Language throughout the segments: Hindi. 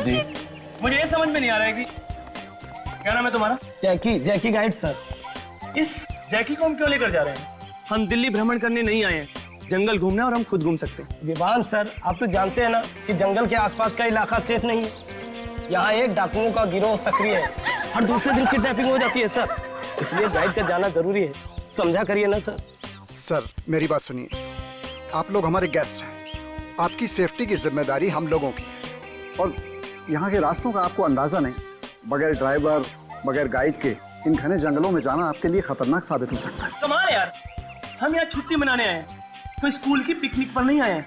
रंजीत, मुझे ये समझ में नहीं आ रहा है कि क्या नाम है तुम्हारा? जैकी गाइड सर। इस जैकी को हम क्यों लेकर जा रहे हैं? हम दिल्ली भ्रमण करने नहीं आए हैं, जंगल घूमने और हम खुद घूम सकते हैं। विवान सर, आप तो जानते हैं ना कि जंगल के आसपास का इलाका सेफ नहीं है। यहाँ एक डाकुओं का गिरोह सक्रिय है, हर दूसरे दिन किडनैपिंग हो जाती है सर, इसलिए गाइड कर जाना जरूरी है। समझा करिए ना सर। सर मेरी बात सुनिए, आप लोग हमारे गेस्ट हैं, आपकी सेफ्टी की जिम्मेदारी हम लोगों की है। और यहाँ के रास्तों का आपको अंदाजा नहीं, बगैर ड्राइवर बगैर गाइड के इन घने जंगलों में जाना आपके लिए खतरनाक साबित हो सकता है। कमाल है यार, हम यहाँ छुट्टी मनाने आए हैं, कोई स्कूल की पिकनिक पर नहीं आए हैं।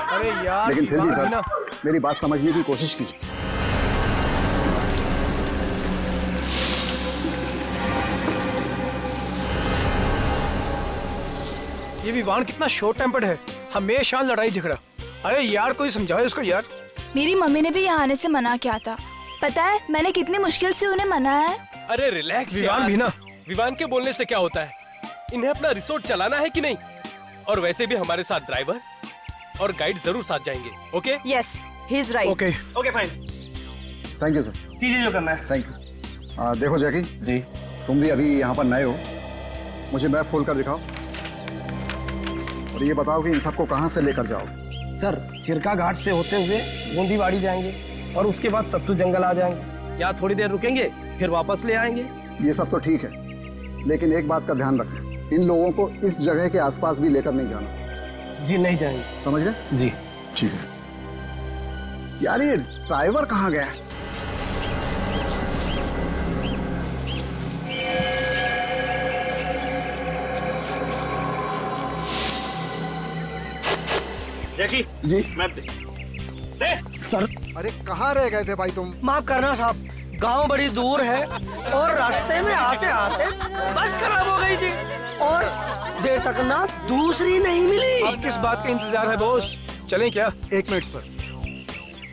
अरे यार, लेकिन फिर भी सर, मेरी बात समझने की कोशिश कीजिए। ये विवान कितना शॉर्ट टेम्पर्ड है, हमेशा लड़ाई झगड़ा। अरे यार कोई समझाओ इसको यार। मेरी मम्मी ने भी यहाँ आने से मना किया था। पता है मैंने कितनी मुश्किल से उन्हें मनाया है। अरे रिलैक्स विवान भी ना। विवान के बोलने से क्या होता है, इन्हें अपना रिसोर्ट चलाना है कि नहीं। और वैसे भी हमारे साथ ड्राइवर और गाइड जरूर साथ जाएंगे। Okay? Yes, he is right. Okay okay fine, thank you sir. कीजिए जो करना है। Thank you. देखो जैकी जी। तुम भी अभी यहाँ पर नए हो, मुझे मैप खोल कर दिखाओ और ये बताओ कि इन सबको कहाँ से लेकर जाओ। सर चिरका घाट से होते हुए बूंदीवाड़ी जाएंगे और उसके बाद सत्तू जंगल आ जाएंगे। यहाँ थोड़ी देर रुकेंगे फिर वापस ले आएंगे। ये सब तो ठीक है, लेकिन एक बात का ध्यान रखना, इन लोगों को इस जगह के आसपास भी लेकर नहीं जाना। जी नहीं जाएंगे। समझ गए? जी ठीक है। यार ये ड्राइवर कहाँ गया है? जैकी जी मैप दे। सर। अरे कहाँ रह गए थे भाई तुम? माफ करना साहब, गांव बड़ी दूर है और रास्ते में आते आते बस खराब हो गई थी और देर तक ना दूसरी नहीं मिली। अब किस बात का इंतजार है बॉस, चलें क्या? एक मिनट सर,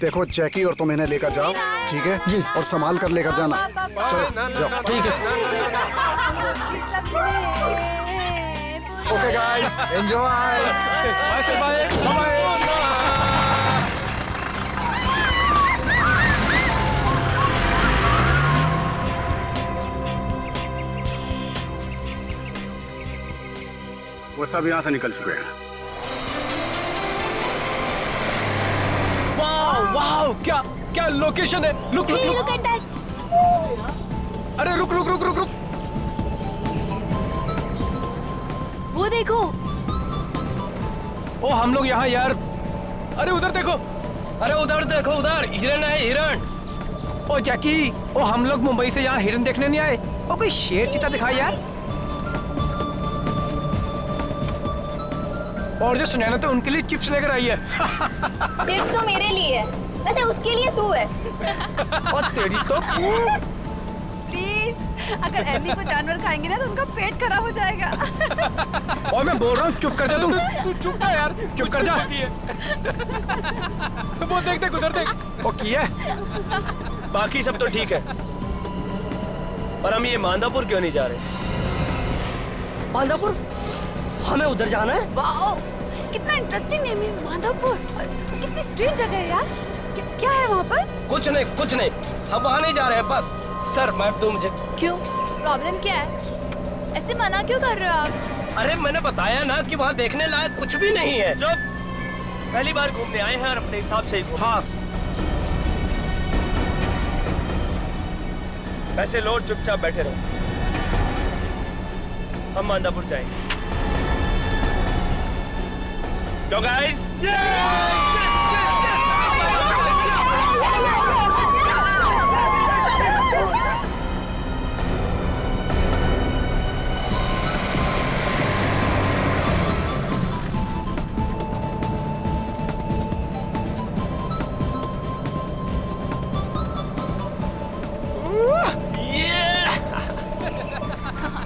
देखो जैकी और तुम इन्हें लेकर जाओ, ठीक है जी। और संभाल कर लेकर जाना। चलो जाओ। ठीक है sir. Okay guys, enjoy. Bye sir, bye bye. वो सब यहाँ से निकल चुके हैं। वाह वाह, क्या क्या लोकेशन है। Look look look. अरे रुक रुक रुक रुक रुक। वो देखो। ओ हम लोग यहाँ यार। अरे उधर देखो। अरे उधर देखो, उधर हिरन है, हिरन। ओ जैकी, ओ हम लोग मुंबई से यहाँ हिरन देखने नहीं आए, ओ कोई शेर चीता दिखाई यार। और जो सुनैना तो उनके लिए चिप्स लेकर आई है। चिप्स तो मेरे लिए है, वैसे उसके लिए तू है। और तेरी तो। प्लीज, अगर एमी को जानवर खाएंगे ना तो उनका पेट खराब हो जाएगा। और मैं बोल रहा हूँ चुप कर जा तुम। तू चुप ना यार, चुप कर जा। वो देख देख उधर देख। वो किया। बाकी सब तो ठीक है, पर हम ये मांदापुर क्यों नहीं जा रहे? माधवपुर, हमें उधर जाना है। वाओ, कितना इंटरेस्टिंग नेम है माधवपुर। कितनी स्ट्रेंज जगह है यार। क्या है वहाँ पर? कुछ नहीं, हम वहाँ नहीं जा रहे हैं बस। सर मैप दो मुझे। क्यों, प्रॉब्लम क्या है? ऐसे मना क्यों कर रहे हो आप? अरे मैंने बताया ना कि वहाँ देखने लायक कुछ भी नहीं है। जब पहली बार घूमने आए हैं और अपने हिसाब से ही घूमें। हाँ पैसे लो और चुपचाप बैठे रहो, हम मांदापुर जाएंगे। Go guys!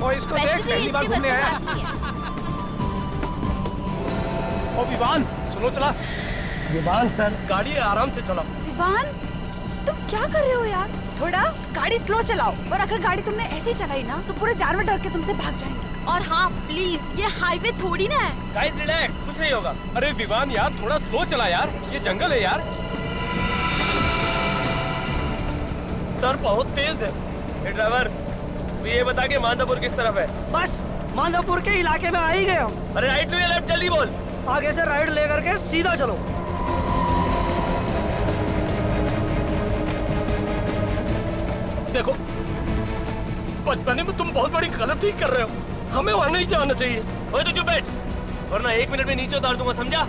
और इसको देख, पहली बार घूमने आया। ओ विवान सुनो, चला। विवान सर, गाड़ी आराम से चलाओ। विवान, तुम क्या कर रहे हो यार? थोड़ा गाड़ी स्लो चलाओ, और अगर गाड़ी तुमने ऐसे चलाई ना तो पूरे जानवर डर के तुमसे भाग जाएंगे। और हाँ प्लीज, ये हाईवे थोड़ी ना है। गाइस रिलैक्स, कुछ नहीं होगा। अरे विवान यार थोड़ा स्लो चला यार, ये जंगल है यार। सर बहुत तेज है। ए ड्राइवर, तू ये बता के मांधापुर किस तरफ है? बस मांधापुर के इलाके में आ ही गए हम। अरे राइट लो या लेफ्ट, जल्दी बोल। आगे से राइट लेकर के सीधा चलो। देखो, बचपने में तुम बहुत बड़ी गलती कर रहे हो, हमें वहां नहीं जाना चाहिए। ओए तू चुप बैठ, वरना 1 मिनट में नीचे उतार दूंगा, समझा?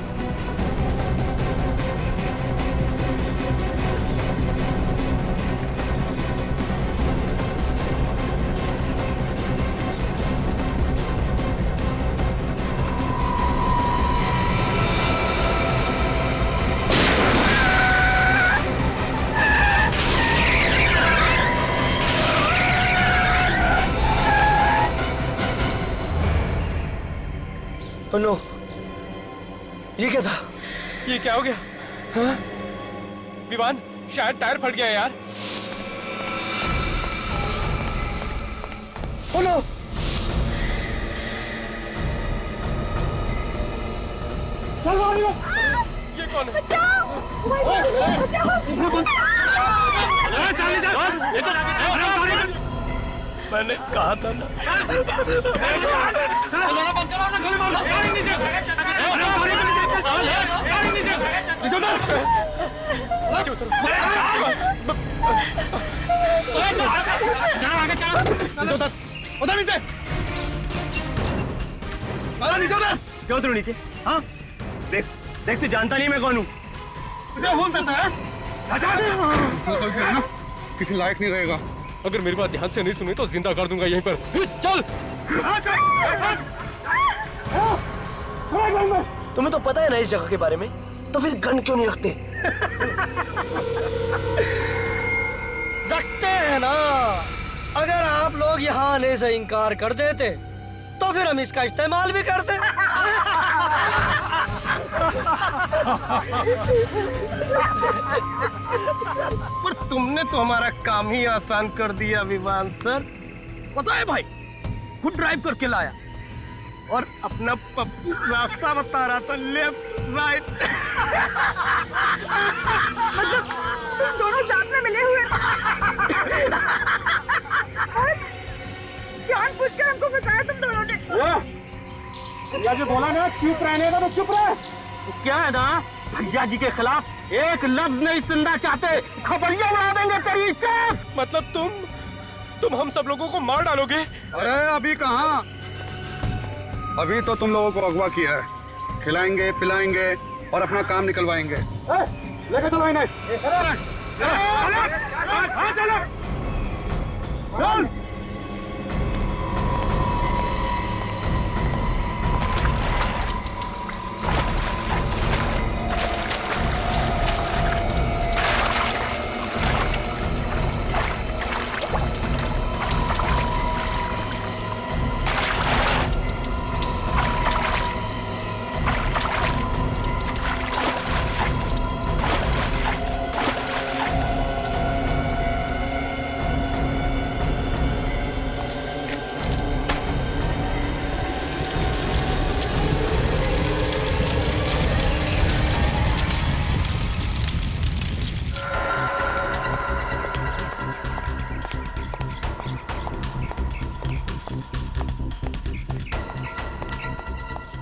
नो, ये क्या था? ये क्या हो गया? हाँ? विवान, शायद टायर फट गया यार। Oh no! ये कौन है? मैंने कहा था ना। उधर नीचे, क्यों उतरो नीचे? हाँ, देख देख, तू जानता नहीं मैं कौन हूँ। किसी लायक नहीं रहेगा। अगर मेरी बात ध्यान से नहीं सुनी तो जिंदा कर दूंगा यहीं पर। चल। तुम्हें तो पता है ना इस जगह के बारे में, तो फिर गन क्यों नहीं रखते? रखते हैं ना। अगर आप लोग यहाँ आने से इनकार कर देते तो फिर हम इसका इस्तेमाल भी करते। पर तुमने तो हमारा काम ही आसान कर दिया विवान सर। पता है भाई, खुद ड्राइव करके लाया और अपना पप्पू रास्ता बता रहा था, लेफ्ट राइट। मतलब तुम दोनों साथ में मिले हुए जानबूझकर हमको बताया तुम दोनों ने। भैया जी बोला ना चुप रहने का, तो चुप रहे। तो क्या है ना, भैया जी के खिलाफ एक लफ्ज नहीं सुनना चाहते, खबरिया उड़ा देंगे तेरी इज्जत। मतलब तुम हम सब लोगों को मार डालोगे? अरे अभी कहाँ, अभी तो तुम लोगों को अगवा किया है। खिलाएंगे, पिलाएंगे और अपना काम निकलवाएंगे। लेके चलो इन्हें। चल।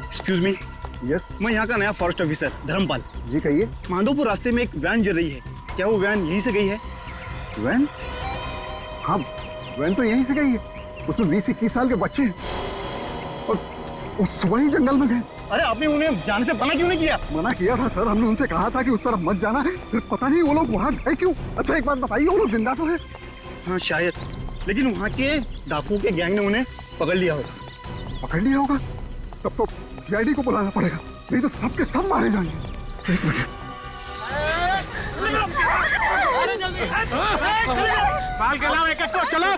एक्सक्यूज मी, यस मैं यहाँ का नया फॉरेस्ट ऑफिसर धर्मपाल। जी कहिए। मांधोपुर रास्ते में एक वैन जल रही है, क्या वो वैन यहीं से गई है? वैन? हाँ, वैन तो यहीं से गई है। उसमें 20-21 साल के बच्चे हैं और वो सुबह ही जंगल में गए। अरे आपने उन्हें जाने से मना क्यों नहीं किया? मना किया था सर, हमने उनसे कहा था कि उस तरफ मत जाना है, फिर पता नहीं वो लोग वहाँ गए क्यों। अच्छा एक बात बताइए, वो लोग जिंदा तो है? हाँ शायद, लेकिन वहाँ के डाकुओं के गैंग ने उन्हें पकड़ लिया होगा। पकड़ लिया होगा? तब तो सीआईडी को बुलाना पड़ेगा, नहीं तो सबके सब मारे जाएंगे। एक मिनट। बाल के लाओ, एक चलो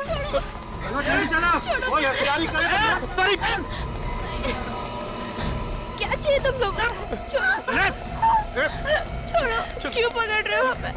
क्या चाहिए तुम लोग? छोड़ो, क्यों पकड़ रहे हो हमें?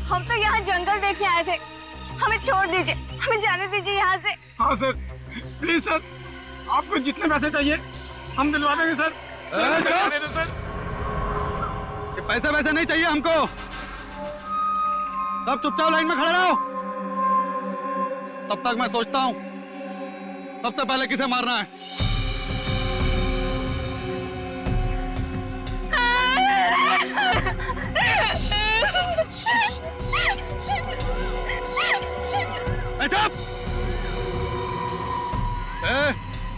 हम तो यहाँ जंगल देखे आए थे, हमें छोड़ दीजिए, हमें जाने दीजिए यहाँ से। हाँ सर, प्लीज सर, आपको जितने पैसे चाहिए हम दिलवा देंगे सर। दे दो सर। ये पैसे वैसे नहीं चाहिए हमको। सब चुपचाप लाइन में खड़े रहो। तब तक मैं सोचता हूँ सबसे पहले किसे मारना है। चुप!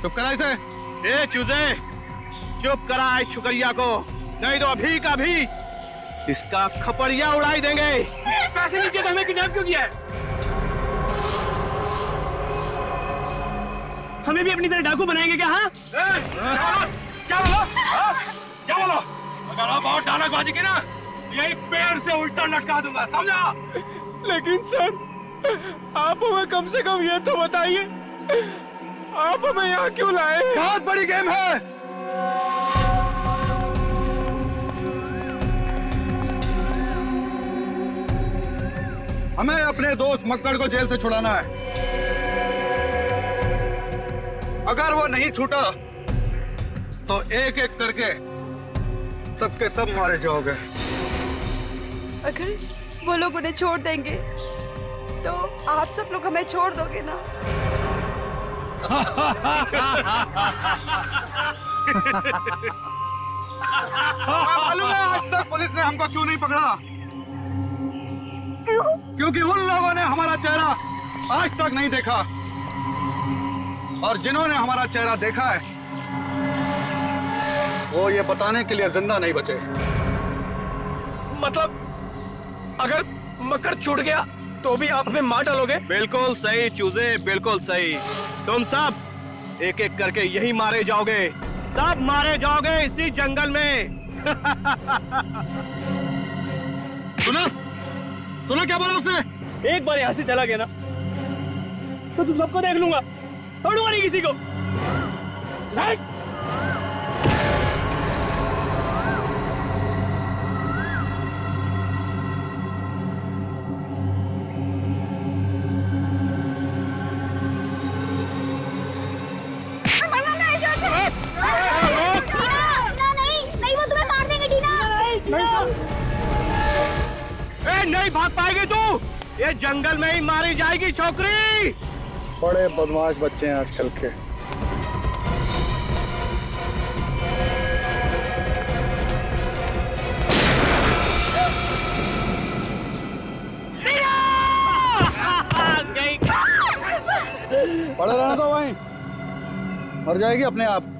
चुप करा इसे। ए चूजे, चुप करा इस छुकरिया को, नहीं तो अभी का भी इसका खपड़िया उड़ाई देंगे। पैसे नहीं चाहिए तो हमें किडनैप क्यों किया है? हमें भी अपनी तरह डाकू बनाएंगे क्या? हाँ, क्या बोला? क्या बोला? अगर आप और डालकबाजी की ना, यही पेड़ से उल्टा लटका दूंगा, समझा? लेकिन सर, आप हमें कम से कम ये तो बताइए, आप हमें यहाँ क्यों लाए? बहुत बड़ी गेम है। हमें अपने दोस्त मक्कड़ को जेल से छुड़ाना है। अगर वो नहीं छूटा तो एक एक करके सबके सब मारे जाओगे। अगर वो लोग उन्हें छोड़ देंगे तो आप सब लोग हमें छोड़ दोगे ना? मालूम है आज तक पुलिस ने हमको क्यों नहीं पकड़ा? क्योंकि उन लोगों ने हमारा चेहरा आज तक नहीं देखा, और जिन्होंने हमारा चेहरा देखा है वो ये बताने के लिए जिंदा नहीं बचे। मतलब अगर मकर छूट गया तो भी आप हमें मार डालोगे? बिल्कुल सही चूजे, बिल्कुल सही। तुम सब एक एक करके यही मारे जाओगे, सब मारे जाओगे इसी जंगल में। सुना? सुना क्या बोला उसने? एक बार यहाँ से चला गया ना तो तुम सबको देख लूंगा, छोड़ूंगा नहीं किसी को। नहीं। नहीं भाग पाएगी तू, ये जंगल में ही मारी जाएगी छोकरी। बड़े बदमाश बच्चे हैं आजकल के। पड़े रहना तो वहीं, मर जाएगी अपने आप।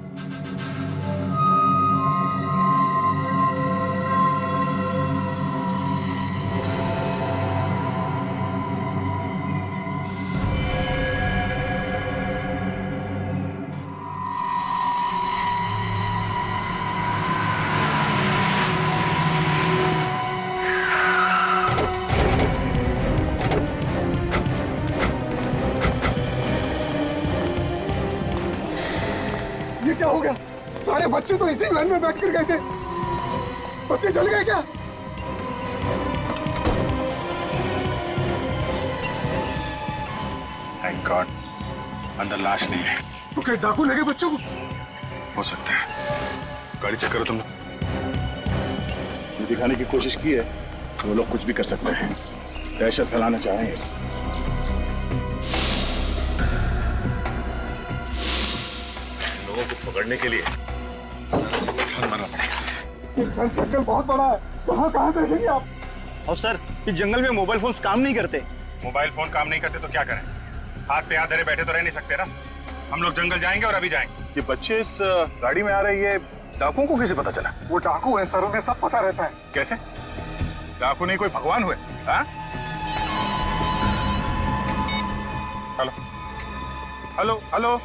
ये क्या हो गया? सारे बच्चे तो इसी वैन में बैठ कर गए थे, बच्चे जल गए क्या? थैंक गॉड, अंदर लाश नहीं है। तो क्या डाकू लगे बच्चों को? हो सकता है। गाड़ी चेक करो तुम लोग। ये दिखाने की कोशिश की है कि वो लोग कुछ भी कर सकते हैं, दहशत फैलाना चाहेंगे। लोगों को पकड़ने के लिए सारा मारना पड़ेगा। जंगल बहुत बड़ा है, कहाँ देखेंगे आप? और सर, इस जंगल में मोबाइल फोन काम नहीं करते। मोबाइल फोन काम नहीं करते तो क्या करें? हाथ पे हाथ धरे बैठे तो रह नहीं सकते ना। हम लोग जंगल जाएंगे और अभी जाएंगे। ये बच्चे इस गाड़ी में आ रहे, ये डाकुओं को कैसे पता चला? वो डाकू है सर, उन्हें सब पता रहता है। कैसे? डाकू नहीं कोई भगवान हुए? हाँ? हेलो हेलो हेलो,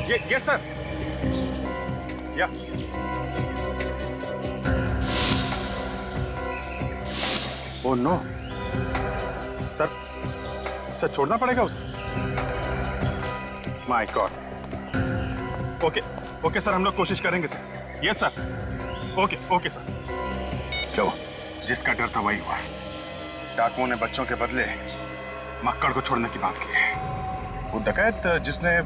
ये सर, या ओह नो सर, सर छोड़ना पड़ेगा उसे। My God. Okay okay sir, हम लोग कोशिश करेंगे sir. Yes sir, okay okay sir. चलो, जिसका डर था वही हुआ। डाकुओं ने बच्चों के बदले मक्कड़ को छोड़ने की बात की है। वो डकैत जिसने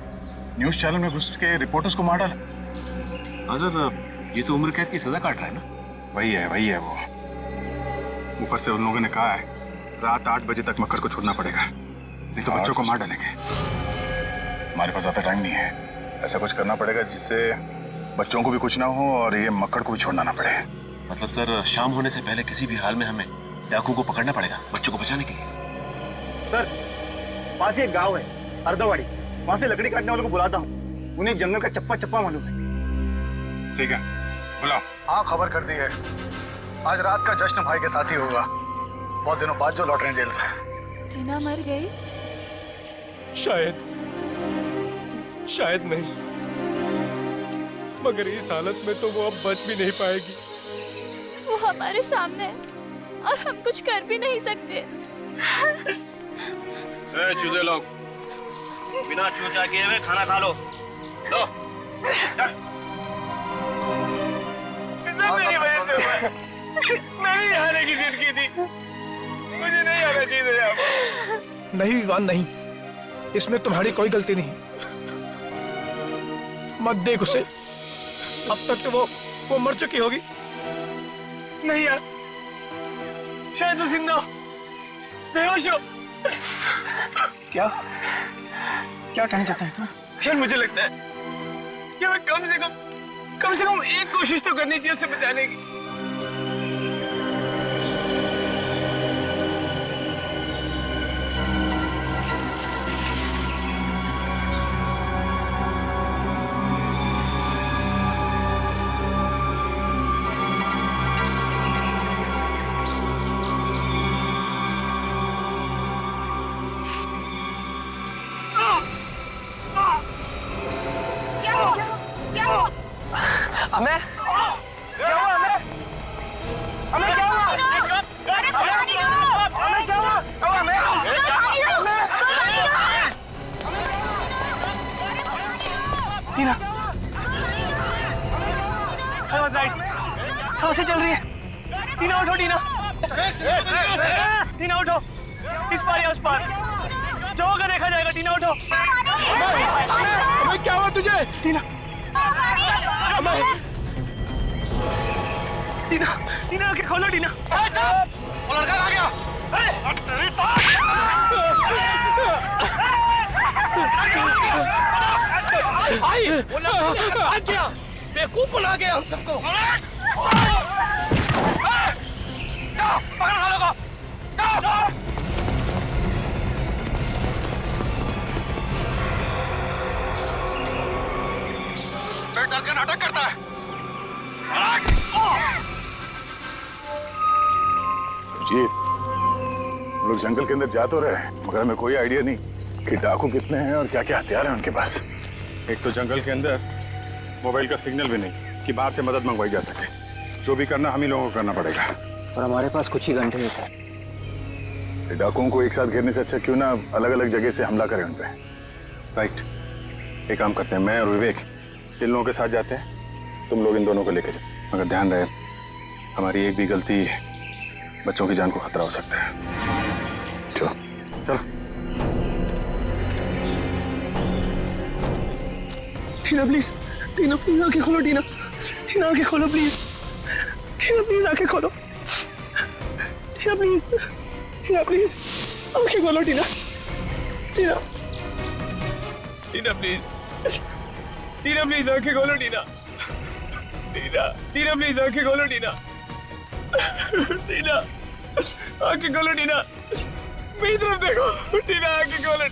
न्यूज चैनल में घुस के रिपोर्टर्स को मार डाला। हाँ सर, ये तो उम्र कैद की सजा काट रहा है ना। वही है वो। ऊपर से उन लोगों ने कहा है रात 8 बजे तक मक्कड़ को छोड़ना पड़ेगा, नहीं तो बच्चों को मार डालेंगे। हमारे पास ज्यादा टाइम नहीं है, ऐसा कुछ करना पड़ेगा जिससे बच्चों को भी कुछ ना हो और ये मक्कड़ को भी छोड़ना ना पड़े। मतलब सर, शाम होने से पहले किसी भी हाल में हमें डाकू को पकड़ना पड़ेगा बच्चों को बचाने के लिए। सर, पास ही एक गांव है अर्धवाड़ी, वहां से लकड़ी काटने वालों को बुलाता हूँ। उन्हें जंगल का चप्पा चप्पा मालूम है। ठीक है, बुलाओ। हाँ, खबर कर दी है। आज रात का जश्न भाई के साथ ही होगा, बहुत दिनों बाद जो लौट रहे हैं जेल से। टीना मर गई? शायद नहीं, मगर इस हालत में तो वो अब बच भी नहीं पाएगी। वो हमारे सामने है और हम कुछ कर भी नहीं सकते। चूजे लोग, बिना चूचा किए हुए खाना खा लो। लो, मेरी वजह से हुआ। मेरी आने की जिद की थी, मुझे नहीं आना चाहिए था। नहीं विवान नहीं, इसमें तुम्हारी कोई गलती नहीं। मत देख उसे, अब तक तो वो मर चुकी होगी। नहीं यार, शायद वो जिंदा हो, बेहोश हो। क्या कहना चाहता है तुम? यार मुझे लगता है कि मैं कम से कम एक कोशिश तो करनी चाहिए उसे बचाने की। हमें क्या हुआ? हमें क्या हुआ? टीना, सांसें चल रही है। टीना उठो, टीना उठो, इस पार या उस पार जो होगा देखा जाएगा। टीना उठो। क्या हुआ तुझे? टीना, आंखें खोलो। टीना, वो लड़का आ गया। भाई, वो लड़का भाग गया, बेवकूफ बना गया हम सबको। पकड़ो लोगों। डर के नाटक करता है। जी, हम लोग जंगल के अंदर जा तो रहे हैं, मगर हमें कोई आइडिया नहीं कि डाकू कितने हैं और क्या क्या हथियार हैं उनके पास। एक तो जंगल के अंदर मोबाइल का सिग्नल भी नहीं कि बाहर से मदद मंगवाई जा सके। जो भी करना हम ही लोगों को करना पड़ेगा। और हमारे पास कुछ ही घंटे हैं सर। डाकुओं को एक साथ घेरने से अच्छा क्यों ना अलग अलग जगह से हमला करें उन पे। राइट, एक काम करते हैं, मैं और विवेक इन लोगों के साथ जाते हैं, तुम लोग इन दोनों को लेकर जाओ। मगर ध्यान रहे, हमारी एक भी गलती बच्चों की जान को खतरा हो सकता है। चलो चलो। टीना प्लीज, टीना प्लीज आंखें खोलो। टीना आंखें खोलो प्लीज। टीना प्लीज आंखें खोलो। टीना प्लीज आंखें खोलो। टीना प्लीज आंखें खोलो। टीना प्लीज आंखें खोलो। आंखें खोलो। टीना मेरी तरफ देखो। टीना आंखें खोलो।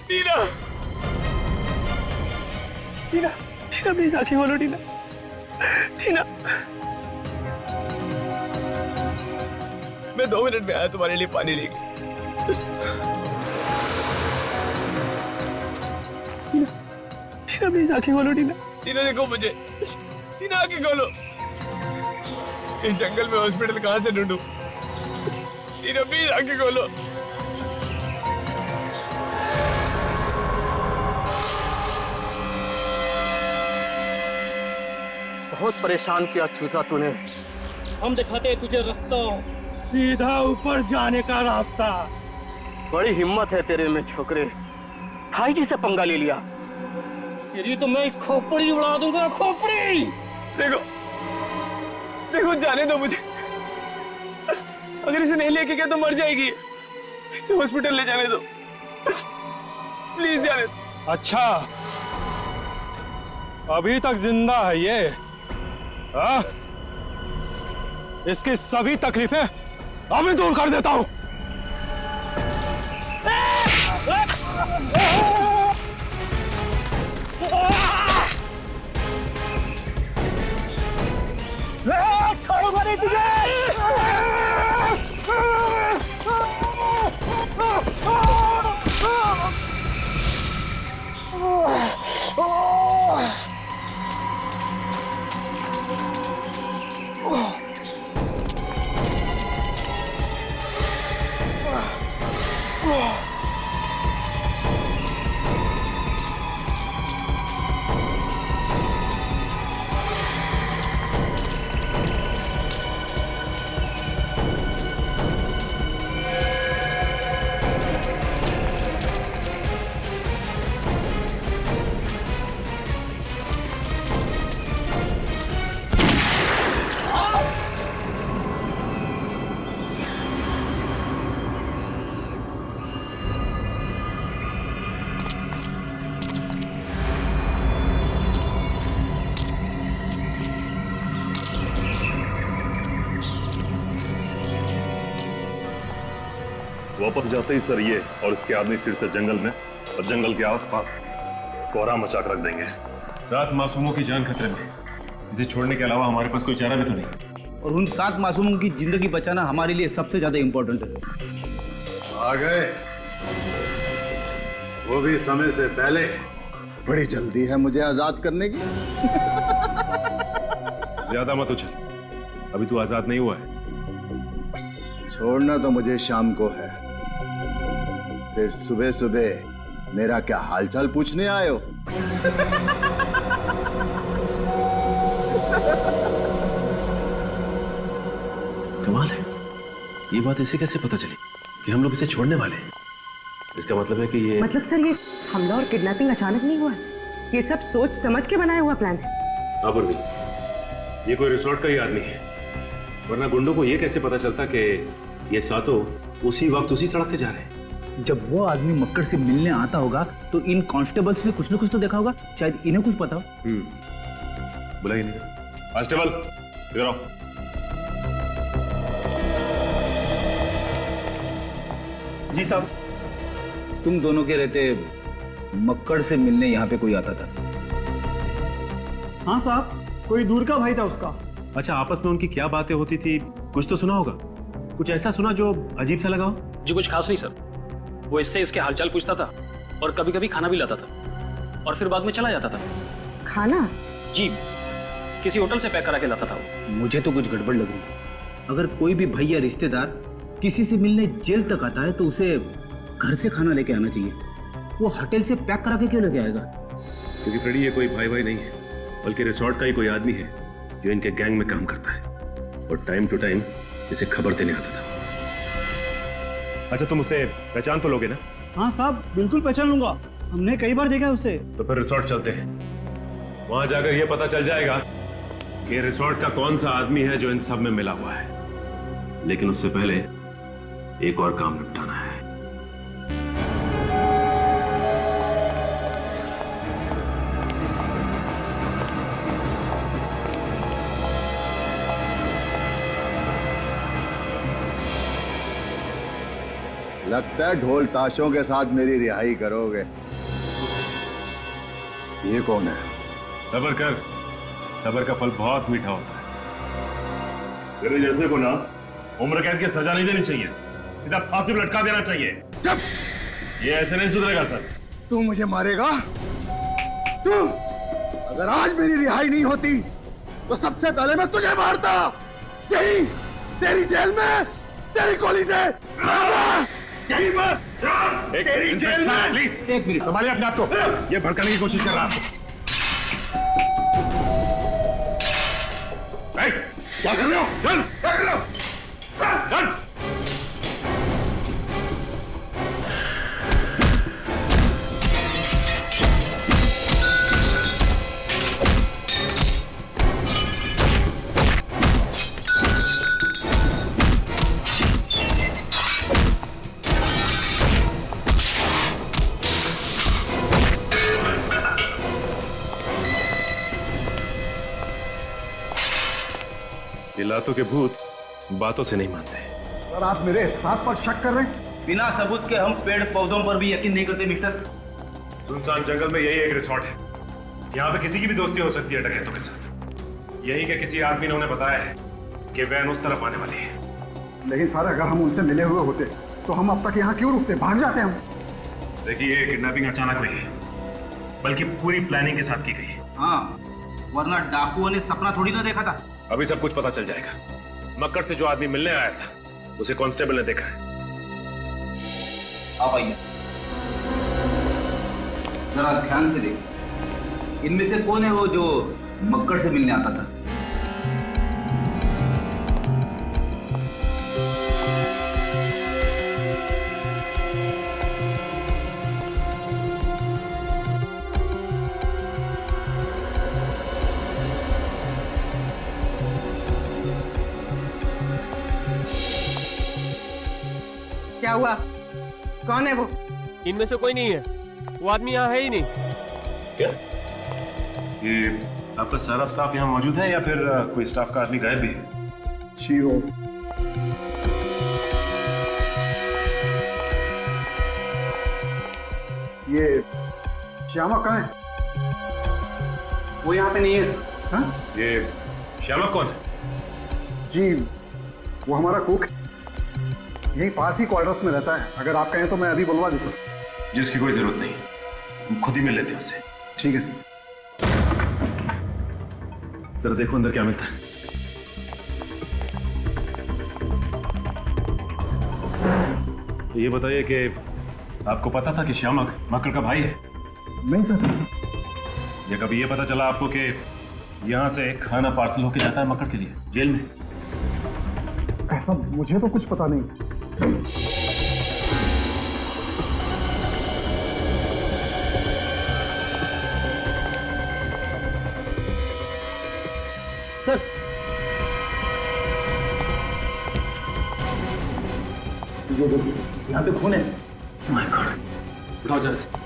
टीना प्लीज आंखें खोलो। टीना मैं 2 मिनट में आया तुम्हारे लिए पानी लेके। टीना प्लीज आंखें खोलो। टीना देखो मुझे। टीना आंखें खोलो। इस जंगल में हॉस्पिटल कहाँ से ढूंढूं? टीना प्लीज आंखें खोलो। बहुत बहुत परेशान किया चूसा तूने। हम दिखाते तुझे रास्ता, सीधा ऊपर जाने का रास्ता। बड़ी हिम्मत है तेरे में छोकरे, भाई जी से पंगा ले लिया। तेरी तो मैं खोपड़ी उड़ा दूंगा, खोपड़ी। देखो देखो, जाने दो मुझे। अगर इसे नहीं लेके गया तो मर जाएगी। इसे हॉस्पिटल ले जाने दो, प्लीज जाने दो। अच्छा, अभी तक जिंदा है ये? हाँ? इसकी सभी तकलीफें अभी दूर कर देता हूं। छोड़ूंगा नहीं तुझे। वापस जाते ही सर ये और इसके आदमी फिर से जंगल में और जंगल के आसपास कोहरा मचा कर रख देंगे। 7 मासूमों की जान खतरे में, इसे छोड़ने के अलावा हमारे पास कोई चारा भी तो नहीं। और उन 7 मासूमों की जिंदगी बचाना हमारे लिए सबसे ज्यादा इंपॉर्टेंट है। आ गए, वो भी समय से पहले। बड़ी जल्दी है मुझे आजाद करने की। ज्यादा मत उछल, अभी तू आजाद नहीं हुआ है। छोड़ना तो मुझे शाम को है, फिर सुबह सुबह मेरा क्या हालचाल पूछने आए हो? कमाल है, ये बात इसे कैसे पता चली कि हम लोग इसे छोड़ने वाले हैं? इसका मतलब है कि ये मतलब सर, ये हमला और किडनैपिंग अचानक नहीं हुआ, ये सब सोच समझ के बनाया हुआ प्लान है। हाँ पूर्वी, ये कोई रिसोर्ट का ही आदमी है, वरना गुंडों को ये कैसे पता चलता कि ये सातों उसी वक्त उसी सड़क से जा रहे हैं? जब वो आदमी मक्कड़ से मिलने आता होगा तो इन कांस्टेबल्स ने कुछ न कुछ तो देखा होगा, शायद इन्हें कुछ पता हो। बुलाइए नहीं। कांस्टेबल इधर आओ। जी साहब। तुम दोनों के रहते मक्कड़ से मिलने यहाँ पे कोई आता था? हाँ साहब, कोई दूर का भाई था उसका। अच्छा, आपस में उनकी क्या बातें होती थी, कुछ तो सुना होगा? कुछ ऐसा सुना जो अजीब सा लगा हो? जी कुछ खास नहीं सर, वो इससे इसके हालचाल पूछता था और कभी कभी खाना भी लाता था और फिर बाद में चला जाता था। खाना? जी, किसी होटल से पैक करा के लाता था वो। मुझे तो कुछ गड़बड़ लग रही है। अगर कोई भी भाई या रिश्तेदार किसी से मिलने जेल तक आता है तो उसे घर से खाना लेके आना चाहिए। वो होटल से पैक करा के क्यों लेके आएगा? क्योंकि फ्रेडी ये कोई भाई भाई नहीं है, बल्कि रिसोर्ट का ही कोई आदमी है जो इनके गैंग में काम करता है और टाइम टू टाइम इसे खबर देने आता था। अच्छा, तुम उसे पहचान तो लोगे ना? हाँ साहब, बिल्कुल पहचान लूंगा, हमने कई बार देखा है उसे। तो फिर रिसोर्ट चलते हैं, वहां जाकर यह पता चल जाएगा कि रिसोर्ट का कौन सा आदमी है जो इन सब में मिला हुआ है। लेकिन उससे पहले एक और काम निपटाना है। लगता है ढोल ताशों के साथ मेरी रिहाई करोगे। ये कौन है? सब्र कर, सब्र का फल बहुत मीठा होता है। तेरे जैसे को ना उम्र कैद की सजा नहीं देनी चाहिए, सीधा फांसी में लटका देना चाहिए। ये ऐसे नहीं सुधरेगा सर। तू मुझे मारेगा? तू? अगर आज मेरी रिहाई नहीं होती तो सबसे पहले मैं तुझे मारता, यही तेरी जेल में, तेरी गोली से। यही पर एक जेल में। प्लीज एक मिनट संभालिए अपने आप को, ये भड़काने की कोशिश कर रहा है। क्या कर रहे हो? चल, क्या कर रहे हो? चल। ये लातों के भूत बातों से नहीं मानते। सर आप मेरे हाथ पर शक कर रहे हैं? बिना सबूत के हम पेड़ पौधों पर भी यकीन नहीं करते मिस्टर। सुनसान जंगल में यही एक रिसोर्ट है। यहाँ पे किसी की भी दोस्ती हो सकती है डकैतों के साथ। यही के किसी आदमी ने उन्हें बताया है कि वैन उस तरफ आने वाली है। लेकिन सर अगर हम उनसे मिले हुए होते तो हम अब तक यहाँ क्यों रुकते? भाग जाते हम। देखिए ये किडनैपिंग अचानक हुई है, बल्कि पूरी प्लानिंग के साथ की गई है। हाँ, वरना डाकुओं ने सपना थोड़ी ना देखा था। अभी सब कुछ पता चल जाएगा। मक्कर से जो आदमी मिलने आया था उसे कांस्टेबल ने देखा है। आप आइए, जरा ध्यान से देखिए। इनमें से कौन है वो जो मक्कर से मिलने आता था? क्या हुआ? कौन है वो? इनमें से कोई नहीं है। वो आदमी यहाँ है ही नहीं। क्या ये आपका सारा स्टाफ यहाँ मौजूद है या फिर कोई स्टाफ का आदमी गायब भी है? शीरो ये श्यामा कहाँ है? वो यहाँ पे नहीं है। हाँ? ये श्यामा कौन है? जी वो हमारा कुक है, यही पास ही क्वार्टर्स में रहता है। अगर आप कहें तो मैं अभी बुलवा देता हूँ। जिसकी कोई जरूरत नहीं, हम खुद ही मिल लेते हैं उससे। ठीक है सर। जरा देखो अंदर क्या मिलता है। ये बताइए कि आपको पता था कि श्यामक मक्कर का भाई है? नहीं सर। या कभी ये पता चला आपको कि यहाँ से खाना पार्सल होके जाता है मक्कर के लिए जेल में? ऐसा मुझे तो कुछ पता नहीं। सर, ये देखिए यहाँ पे खून है। माय गॉड, उठाओ जरा से।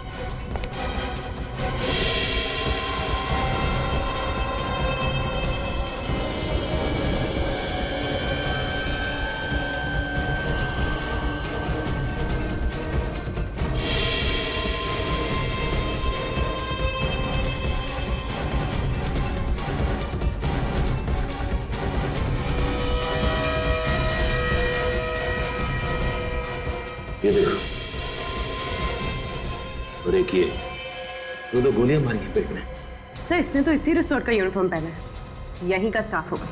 ये देखो, और एक ये दो गोलियां मारी हैं पेट में। सर इसने तो इसी रिसोर्ट का यूनिफॉर्म पहना है, यहीं का स्टाफ होगा।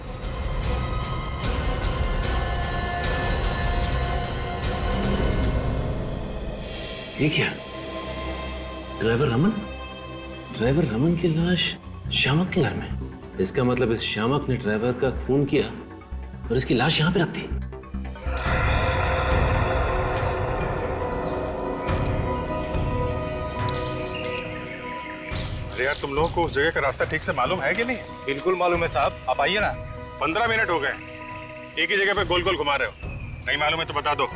ये क्या? ड्राइवर रमन की लाश श्यामक के घर में। इसका मतलब इस श्यामक ने ड्राइवर का खून किया और इसकी लाश यहाँ पे रख दी। अरे यार तुम लोगों को उस जगह का रास्ता ठीक से मालूम है कि नहीं? बिल्कुल मालूम है साहब, आप आइए ना। 15 मिनट हो गए, एक ही जगह पे गोल गोल घुमा रहे हो। नहीं मालूम है तो बता दो,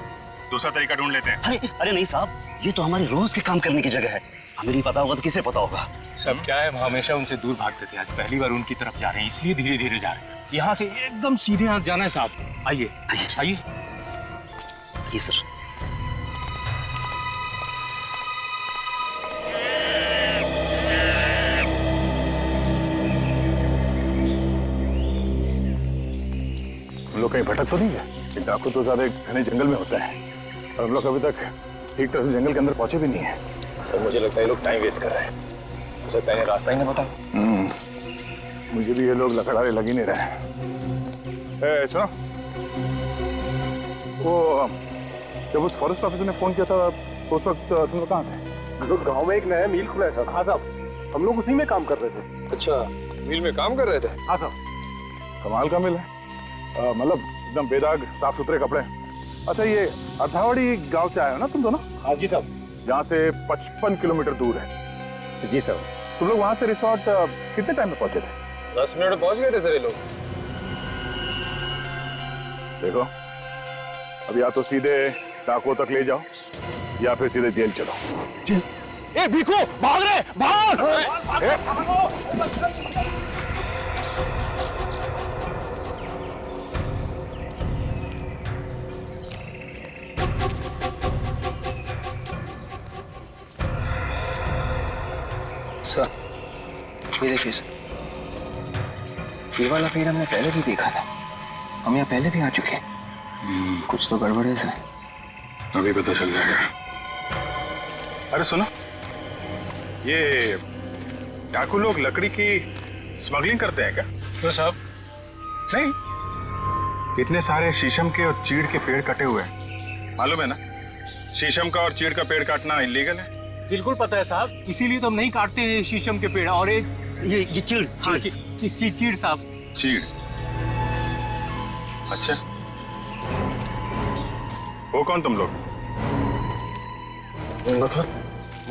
दूसरा तरीका ढूंढ लेते हैं। अरे नहीं साहब, ये तो हमारी रोज के काम करने की जगह है। हमें नहीं पता होगा तो किसे पता होगा? सब क्या है, हम हमेशा उनसे दूर भागते थे, आज पहली बार उनकी तरफ जा रहे हैं, इसलिए धीरे धीरे जा रहे हैं। यहाँ से एकदम सीधे हाथ जाना है साहब। आइए आइए। ये सर। हम लोग कहीं भटक तो नहीं है? ये डाकू तो ज्यादा घने जंगल में होता है और हम लोग अभी तक ठीक तरह से जंगल के अंदर पहुंचे भी नहीं है। सर मुझे लगता है ये लोग टाइम वेस्ट कर रहे हैं। हो सकता है रास्ता ही नहीं पता। मुझे भी ये लोग लकड़ारे लग ही नहीं रहे। ए, सुनो, वो जब उस फॉरेस्ट ऑफिसर ने फोन किया था तो उस वक्त तुम लोग कहाँ थे? लोग गांव में एक नया मिल खुला था। हाँ साहब, हम लोग उसी में काम कर रहे थे। अच्छा, मिल में काम कर रहे थे? हाँ साहब। कमाल का मिल है, मतलब एकदम बेदाग साफ सुथरे कपड़े। अच्छा, ये अर्थावड़ी गांव से आए हो ना तुम दोनों? हाँ जी साहब। यहाँ से 55 किलोमीटर दूर है। जी सर। तुम लोग वहां से रिसोर्ट कितने टाइम में पहुंचे थे? 10 मिनट में पहुंच गए थे सर ये लोग। देखो, अब या तो सीधे डाकुओं तक ले जाओ या फिर सीधे जेल चलो। जेल? ए भिखू, भाग रहे, भाग! सर, ये देखिए सर, ये वाला पेड़ हमने पहले भी देखा था। हम यहाँ पहले भी आ चुके हैं। कुछ तो गड़बड़ है सर। अभी पता चल जाएगा। अरे सुनो, ये डाकू लोग लकड़ी की स्मगलिंग करते हैं क्या? तो साहब नहीं, इतने सारे शीशम के और चीड़ के पेड़ कटे हुए हैं, मालूम है ना? शीशम का और चीड़ का पेड़ काटना इलीगल है। बिल्कुल पता है साहब, इसीलिए तो हम नहीं काटते हैं शीशम के पेड़। और एक ये चीड़, हाँ चीड़ साहब। चीड़? अच्छा, वो कौन तुम लोग?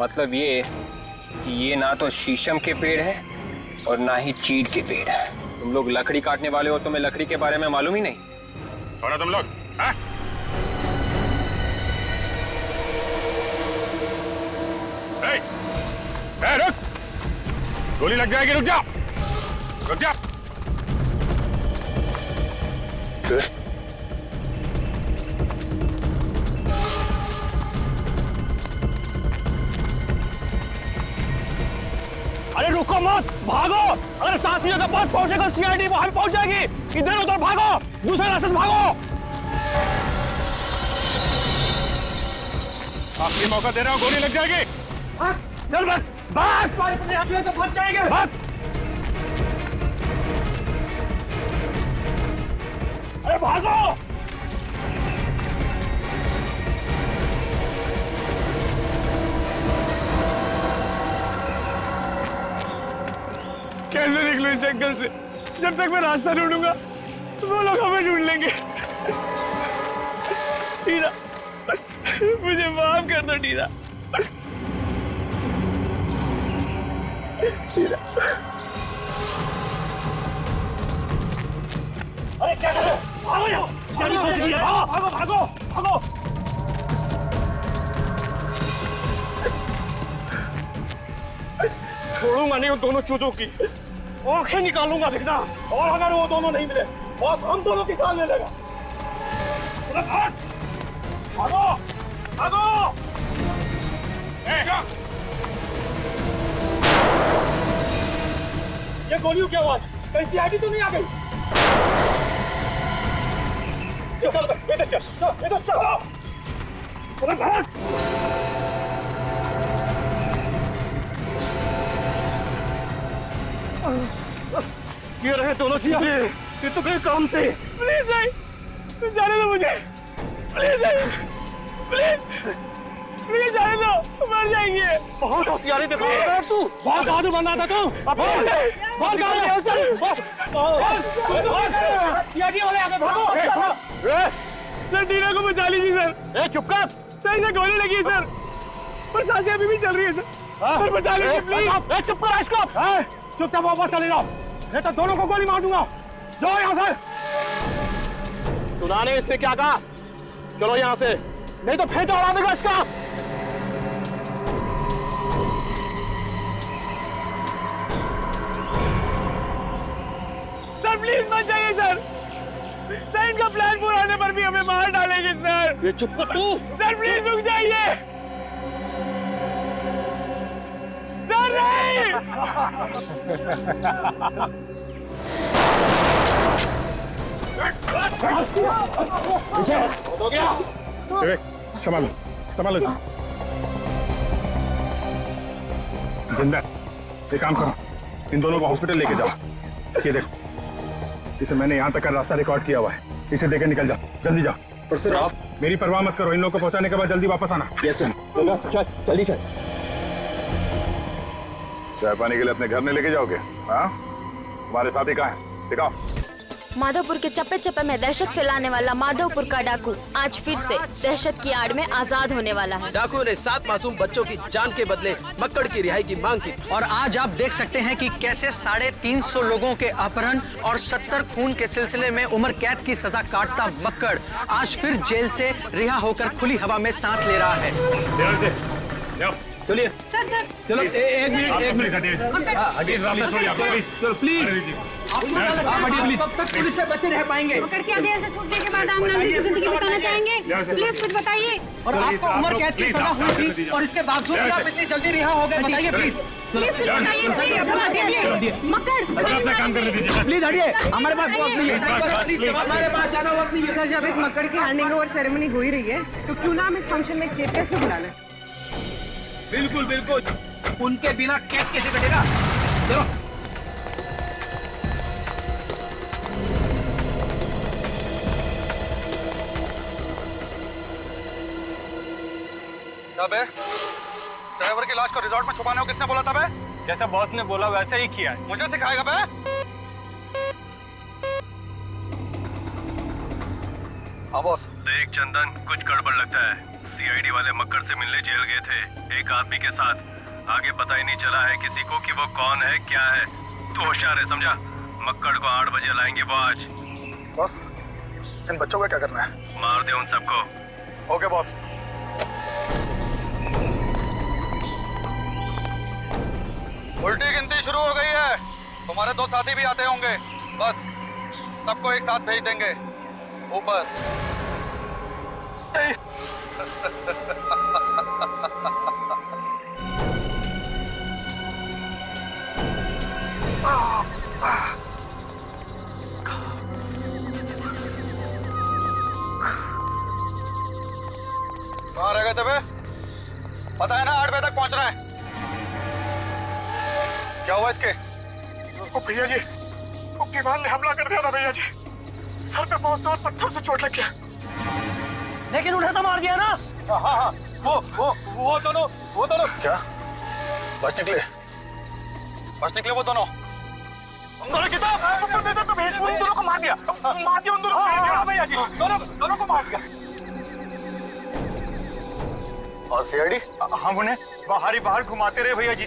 मतलब ये कि ये ना तो शीशम के पेड़ है और ना ही चीड़ के पेड़ है। तुम लोग लकड़ी काटने वाले हो, तुम्हें लकड़ी के बारे में मालूम ही नहीं। कौन है तुम लोग? हाँ? रुक! गोली लग जाएगी, रुक जा! रुक जा! अरे रुको मत, भागो! अगर साथ ही जगह पास पहुंचेगा सीआईडी वहां पहुंच जाएगी। इधर उधर भागो, दूसरे रास्ते से भागो। आखिरी मौका दे रहा हूं, गोली लग जाएगी। चल बस, भाग! तो फंस जाएंगे। भाग! अरे भागो! कैसे निकलूं इस जंगल से? जब तक मैं रास्ता ढूंढूंगा वो लोग हमें ढूंढ लेंगे। टीना, मुझे माफ कर दो टीना। अरे क्या कर रहे हो? भागो यहाँ! भागो भागो भागो! छोड़ूंगा नहीं उन दोनों चूजों की, आंखें निकालूंगा देखना। और अगर वो दोनों नहीं मिले बस हम दोनों की जान ले लेगा। भाग! भागो भागो! ये गोलियों की आवाज कहीं सीआईडी तो नहीं आ गई? चल इधर चल, इधर चल। अरे भाग! ये रहे दोनों चीजें, ये तो कहीं काम से। प्लीज भाई, तू जाने दो मुझे। प्लीज भाई, प्लीज प्लीज जाने दो, मर जाएंगे। बहुत होशियारी दिखा रहा है तू। बहुत बहादुर बन रहा था तू। बहुत सीआईडी वाले आगे भागो। सर टीना को बचा लीजिए सर। ए चुप कर। सर इसे गोली लगी है सर, पर सांसें अभी भी चल रही है सर। सर बचा लीजिए प्लीज। चुप कर इसको। चुपचाप वापस चले जाओ, नहीं तो दोनों को गोली मार दूंगा। जाओ यहाँ से। सुना नहीं इसने क्या कहा? चलो यहाँ से, नहीं तो फेंटा उड़ा देगा इसका। सर प्लीज मत जाइए सर। सर इनका प्लान पूरा होने पर भी हमें मार डालेंगे सर। ये चुप कर तू। सर प्लीज रुक जाइए। सर नहीं। हो गया। संभालो संभालो। जिंदा, एक काम करो, इन दोनों को हॉस्पिटल लेके जाओ। ये देखो, इसे मैंने यहाँ तक का रास्ता रिकॉर्ड किया हुआ है। इसे लेकर निकल जाओ, जल्दी जाओ। पर सर आप मेरी परवाह मत करो, इन लोगों को पहुंचाने के बाद जल्दी वापस आना। Yes sir. चल जल्दी चल। चाय पानी के लिए अपने घर में लेके जाओगे? हाँ, हमारे साथी कहाँ है? दिखाओ। माधोपुर के चप्पे चप्पे में दहशत फैलाने वाला माधोपुर का डाकू आज फिर से दहशत की आड़ में आजाद होने वाला है। डाकुओं ने 7 मासूम बच्चों की जान के बदले मक्कड़ की रिहाई की मांग की और आज आप देख सकते हैं कि कैसे 350 लोगों के अपहरण और 70 खून के सिलसिले में उम्र कैद की सजा काटता मक्कड़ आज फिर जेल से रिहा होकर खुली हवा में सांस ले रहा है। चलिए चलो एक मिनट चलो प्लीज कब तक पुलिस से बचे रह पाएंगे? मक्कड़ की जेल से छूटने के बाद आप नागरिक की जिंदगी बिताना चाहेंगे? प्लीज कुछ बताइए। और आपको उम्र कैद की सजा हुई थी और इसके बावजूद भी आप इतनी जल्दी रिहा हो गए, बताइए प्लीज। प्लीज कुछ बताइए, प्लीज। मक्कड़ अपना काम करने दीजिए, प्लीज हटिए, हमारे पास वक्त नहीं है, हमारे पास जाना वक्त नहीं है। सर, जब एक मक्कड़ की हैंडिंग ओवर सेरेमनी हो ही रही है तो क्यों ना हम इस फंक्शन में चीफ गेस्ट को बुला लें? बिल्कुल बिल्कुल, उनके बिना केक कैसे कटेगा? चलो बे, ड्राइवर की लाश को रिजॉर्ट में छुपाने को किसने बोला था बे? जैसा बॉस ने बोला वैसे ही किया है। मुझे सिखाएगा बे? हाँ बॉस। देख चंदन, कुछ गड़बड़ लगता है। सीआईडी वाले मक्कड़ से मिलने जेल गए थे एक आदमी के साथ। आगे पता ही नहीं चला है किसी को कि वो कौन है क्या है। तू होशियार है, समझा? मक्कड़ को 8 बजे लाएंगे वो आज। बॉस, इन बच्चों को क्या करना है? मार दे उन सबको। Okay boss. उल्टी गिनती शुरू हो गई है। तुम्हारे 2 साथी भी आते होंगे। बस सबको एक साथ भेज देंगे ऊपर। कहाँ रह गए थे बे? पता है ना 8 बजे तक पहुंचना है। क्या हुआ इसके? भैया जी, उग्रवाद ने हमला कर दिया था भैया जी। सर पे बहुत जोर पत्थर से चोट लग गया। लेकिन उन्हें तो मार दिया ना? हाँ, वो दोनों क्या बच निकले वो दोनों? उन दोनों किताब उन दोनों को मार दिया उन दोनों को भैया जी, दोनों को मार दिया। और सीआईडी? हम उन्हें बाहर घुमाते रहे भैया जी।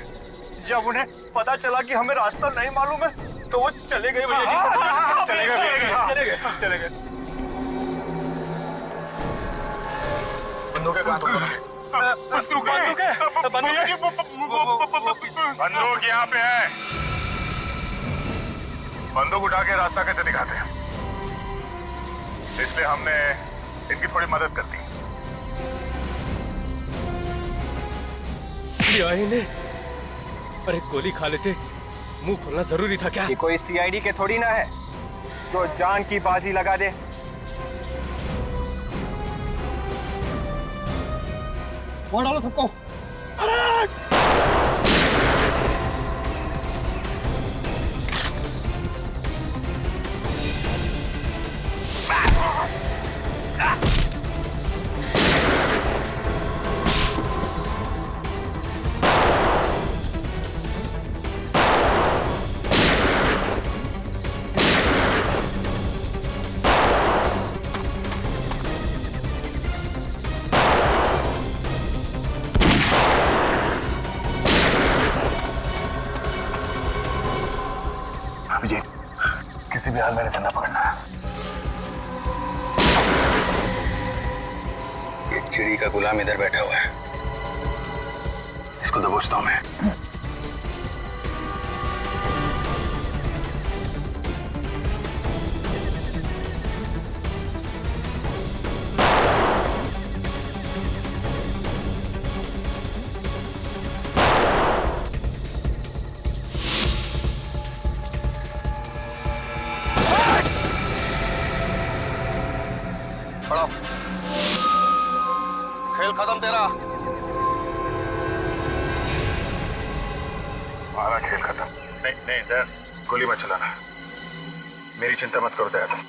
जब उन्हें पता चला कि हमें रास्ता नहीं मालूम है तो वो चले गए भैया जी। चले गए। बंदूकें कहाँ तुम दोनों? बंदूक यहाँ पे है। बंदूक उठा के रास्ता कैसे दिखाते हैं, इसलिए हमने इनकी थोड़ी मदद कर दी। अरे गोली खा लेते, मुंह खोलना जरूरी था क्या? ये कोई सीआईडी के थोड़ी ना है जो जान की बाजी लगा दे। वो डालो सबको। अभिजीत, किसी भी हाल में जिंदा पकड़ना है। एक चिड़ी का गुलाम इधर बैठा हुआ है, इसको दबोचता हूं मैं। पढ़ो, खेल खत्म तेरा। हमारा खेल खत्म। नहीं दया, गोली मत चलाना। मेरी चिंता मत करो दया तुम।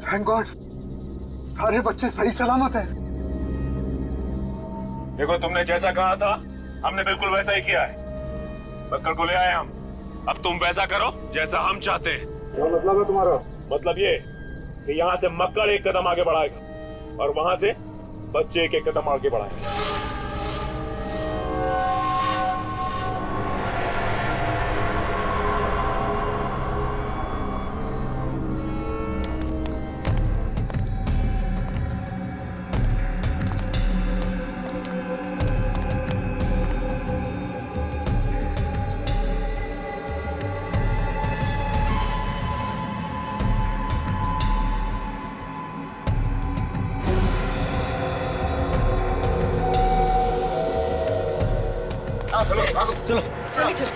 थैंक गॉड सारे बच्चे सही सलामत हैं। देखो तुमने जैसा कहा था हमने बिल्कुल वैसा ही किया है। मक्कड़ को ले आए हम, अब तुम वैसा करो जैसा हम चाहते हैं। क्या मतलब है तुम्हारा? मतलब ये कि यहाँ से मक्कड़ एक कदम आगे बढ़ाएगा और वहां से बच्चे एक कदम आगे बढ़ाएंगे। चलो चलिए चलो।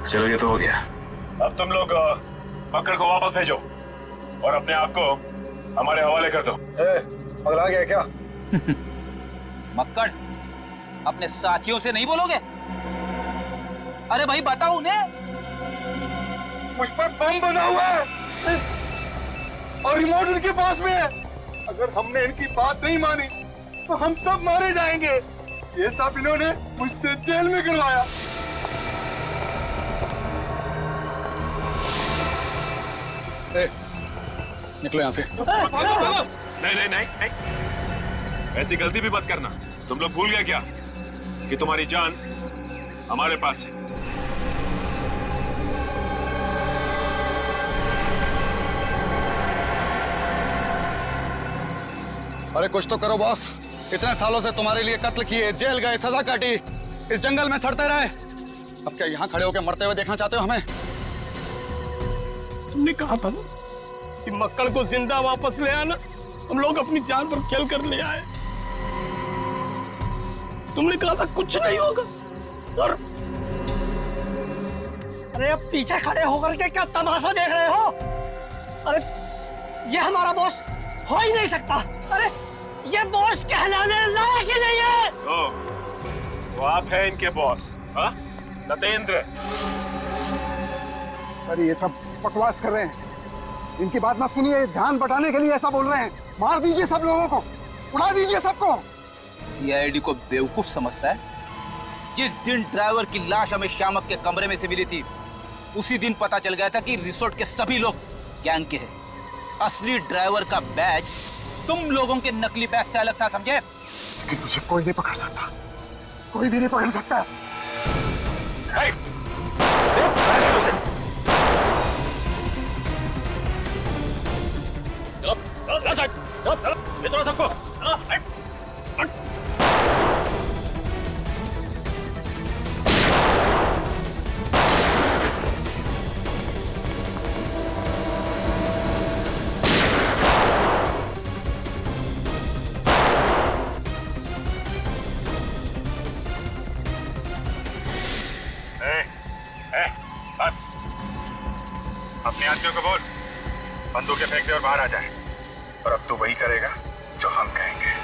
चलो ये तो हो गया। अब तुम लोग मक्कड़ को वापस भेजो और अपने आप को हमारे हवाले कर दो। पगला गया क्या? मक्कड़ अपने साथियों से नहीं बोलोगे? अरे भाई बताओ उन्हें। मुझ पर बम बना हुआ है और रिमोट उनके पास में है। अगर हमने इनकी बात नहीं मानी तो हम सब मारे जाएंगे। ये सब इन्होंने मुझसे जेल में करवाया। निकलो यहाँ से। नहीं, ऐसी गलती भी मत करना। तुम लोग भूल गए क्या कि तुम्हारी जान हमारे पास है। अरे कुछ तो करो बॉस। इतने सालों से तुम्हारे लिए कत्ल किए, जेल गए, सजा काटी, इस जंगल में सड़ते रहे। अब क्या यहाँ खड़े होकर मरते हुए देखना चाहते हो हमें? तुमने कहा था ना कि मक्कड़ को जिंदा वापस ले आना। हम लोग अपनी जान पर खेल कर ले आए। तुमने कहा था कुछ नहीं होगा और अरे अब पीछे खड़े होकर के क्या तमाशा देख रहे हो? अरे ये हमारा बॉस हो ही नहीं सकता। अरे ये बॉस कहलाने लायक ही नहीं है। वो आप है इनके बॉस? हाँ सत्येंद्र। सर ये सब बकवास कर रहे हैं। इनकी बात ना सुनिए, ध्यान बटाने के लिए ऐसा बोल रहे हैं। मार दीजिए सब लोगों को, उड़ा दीजिए सबको। सीआईडी को बेवकूफ समझता है। जिस दिन ड्राइवर की लाश हमें शामक के कमरे में से मिली थी उसी दिन पता चल गया था कि रिसोर्ट के सभी लोग गैंग के हैं। असली ड्राइवर का बैज तुम लोगों के नकली बैज से अलग था, समझे? लेकिन मुझे कोई नहीं पकड़ सकता, कोई भी नहीं पकड़ सकता। सबको बस अपने आदमियों को बोल बंदूकें फेंक दे और बाहर आ जाए। और अब तू वही करेगा जो हम कहेंगे।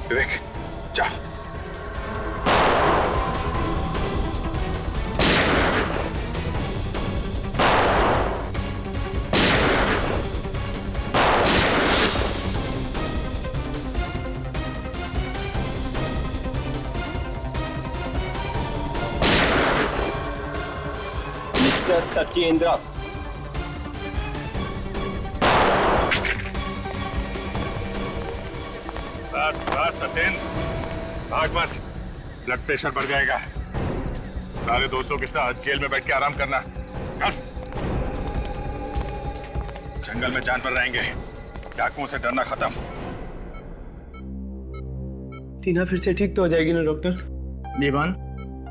विवेक जाओ। सत्येंद्र, बस बस सत्येंद्र, भाग मत, ब्लड प्रेशर बढ़ जाएगा। सारे दोस्तों के साथ जेल में बैठ के आराम करना। चल। जंगल में जान पर रहेंगे, डाकुओं से डरना खत्म। टीना फिर से ठीक तो हो जाएगी ना डॉक्टर? बेबान,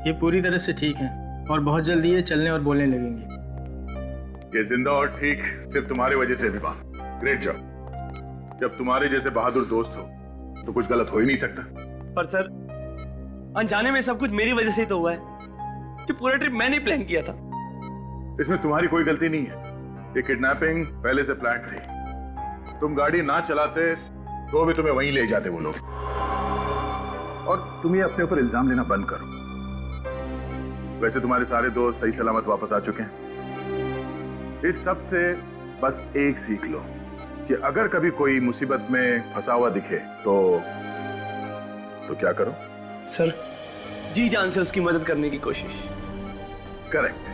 ये पूरी तरह से ठीक है और बहुत जल्दी ये चलने और बोलने लगेंगे। ये जिंदा और ठीक सिर्फ तुम्हारी वजह से विवान। Great job. जब तुम्हारे जैसे बहादुर दोस्त हो तो कुछ गलत हो ही नहीं सकता। पर सर अनजाने में सब कुछ मेरी वजह से ही तो हुआ है कि पूरा ट्रिप मैंने प्लान किया था। इसमें तुम्हारी कोई गलती नहीं है। ये किडनैपिंग पहले से प्लान थी। तुम गाड़ी ना चलाते तो भी तुम्हें वहीं ले जाते वो लोग। और तुम ये अपने ऊपर इल्जाम लेना बंद करो। वैसे तुम्हारे सारे दोस्त सही सलामत वापस आ चुके हैं। इस सब से बस एक सीख लो कि अगर कभी कोई मुसीबत में फंसा हुआ दिखे तो क्या करो? सर, जी जान से उसकी मदद करने की कोशिश। करेक्ट,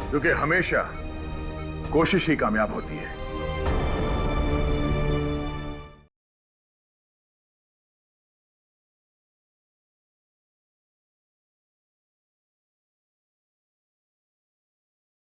क्योंकि हमेशा कोशिश ही कामयाब होती है।